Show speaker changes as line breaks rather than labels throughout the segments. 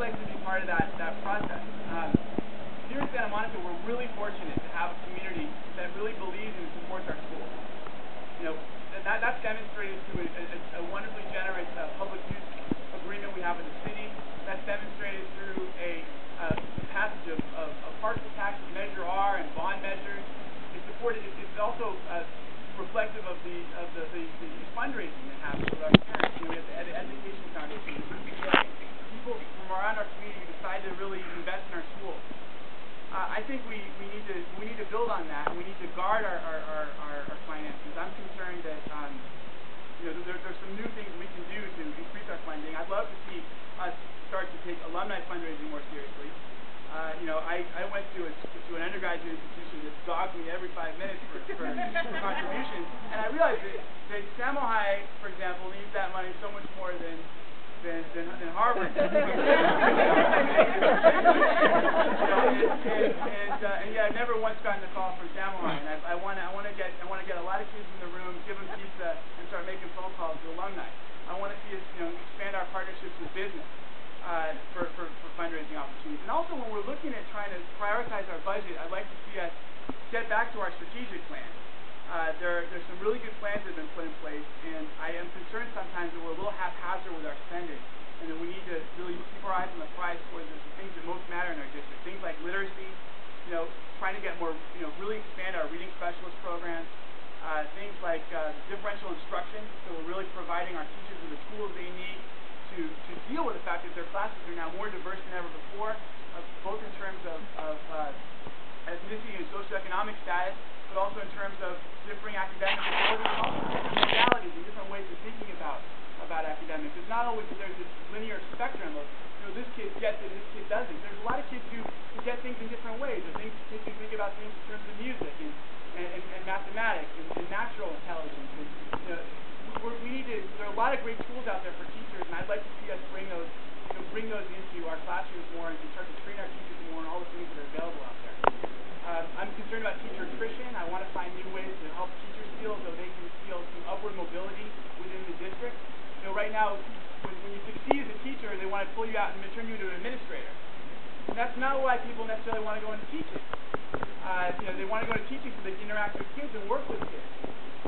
like to be part of that process. Here in Santa Monica, we're really fortunate to have a community that really believes and supports our schools. You know, that's demonstrated through a wonderfully generous public use agreement we have with the city. That's demonstrated through a passage of partial taxes, Measure R, and bond measures. It's supported. It's also reflective of the fundraising that happens with our parents. You know, we have the Education Foundation, the EPA, people from around our community who decide to really invest in our schools. I think we need to build on that, and we need to guard our finances. I'm concerned that you know, there's some new things we can do to increase our funding. I'd love to see us start to take alumni fundraising more seriously. You know, I went to an undergraduate institution that dogged me every 5 minutes for contributions, and I realized that Samo High, for example, needs that money so much more than Harvard. And yeah, I've never once gotten a call from Samo High, and I want to get a lot of kids in the room, give them pizza, and start making phone calls to alumni. I want to see us, you know, expand our partnerships with business. For fundraising opportunities. And also when we're looking at trying to prioritize our budget, I'd like to see us get back to our strategic plan. There's some really good plans that have been put in place, and I am concerned sometimes that we're a little haphazard with our spending, and that we need to really keep our eyes on the prize towards the things that most matter in our district. Things like literacy, you know, trying to get more, you know, really expand our reading specialist programs. Things like differential instruction, so we're really providing our teachers with the tools they need to deal with the fact that their classes are now more diverse than ever before, both in terms of ethnicity and socioeconomic status, but also in terms of differing academic abilities and also different modalities and different ways of thinking about academics. It's not always that there's this linear spectrum of, you know, this kid gets it and this kid doesn't. There's a lot of kids who get things in different ways, or kids who think about things in terms of music and mathematics and natural intelligence. And, you know, there are a lot of great tools out there for teachers, and I'd like to see us bring those into our classrooms more and start to train our teachers more on all the things that are available out there. I'm concerned about teacher attrition. I want to find new ways to help teachers feel as though they can feel some upward mobility within the district. You know, right now, when you succeed as a teacher, they want to pull you out and turn you into an administrator. And that's not why people necessarily want to go into teaching. You know, they want to go into teaching so they can interact with kids and work with kids.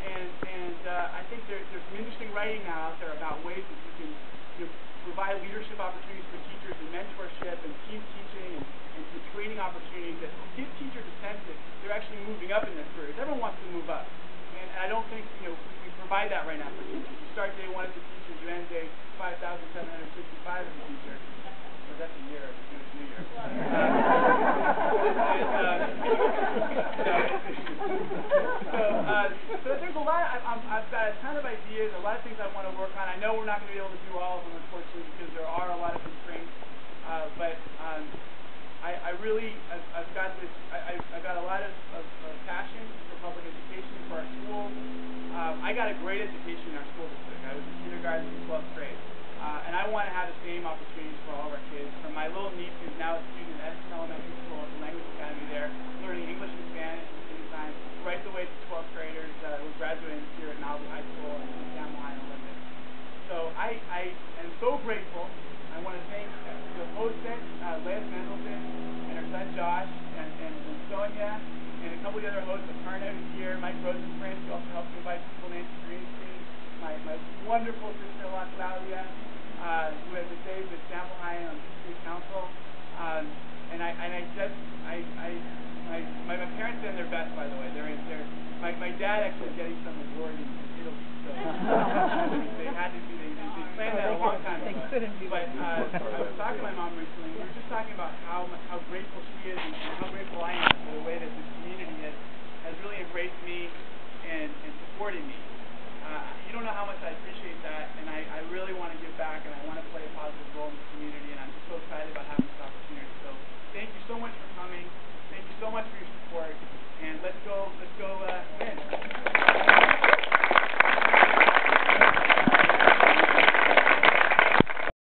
And I think there's some interesting writing now out there about ways that you can, you know, provide leadership opportunities for teachers and mentorship and team teaching and some training opportunities that give teachers a sense that they're actually moving up in their careers. Everyone wants to move up. And I don't think, you know, we provide that right now for teachers. You start day 1 as a teacher, you end day 5,765 as a teacher. Or that's a year, it's a new year. So there's a lot, I've got a ton of ideas, a lot of things I want to work on. I know we're not going to be able to do all of them, unfortunately, because there are a lot of constraints. But I've got a lot of passion for public education, for our schools. I got a great education in our school district. I was in kindergarten through 12th grade. And I want to have the same opportunities for all of our kids. From my little niece, who's now a student at Edison Elementary School at the Language Academy there, learning English and Spanish at the same time, right the way to 12th graders who are graduating this year at Malibu High School and Samo High and Olympus. So I am so grateful. I want to thank the hostess, Leah Mendelson, and her son Josh, and Sonia, and a couple of the other hosts, Aparna, who's here, Mike Rosenkrantz, who also helps invite people, Nancy Greenstein, my wonderful sister-in-law Claudia, who has been saved at Samo High and on the city council. My parents did their best, by the way. My dad actually is getting some award in Italy, so they planned that a long time ago. But I was talking to my mom recently, and we were just talking about how grateful she is and how grateful I am for the way that this community has really embraced me and supported me. You don't know how much I appreciate that, and I really want to give back, and I want to play a positive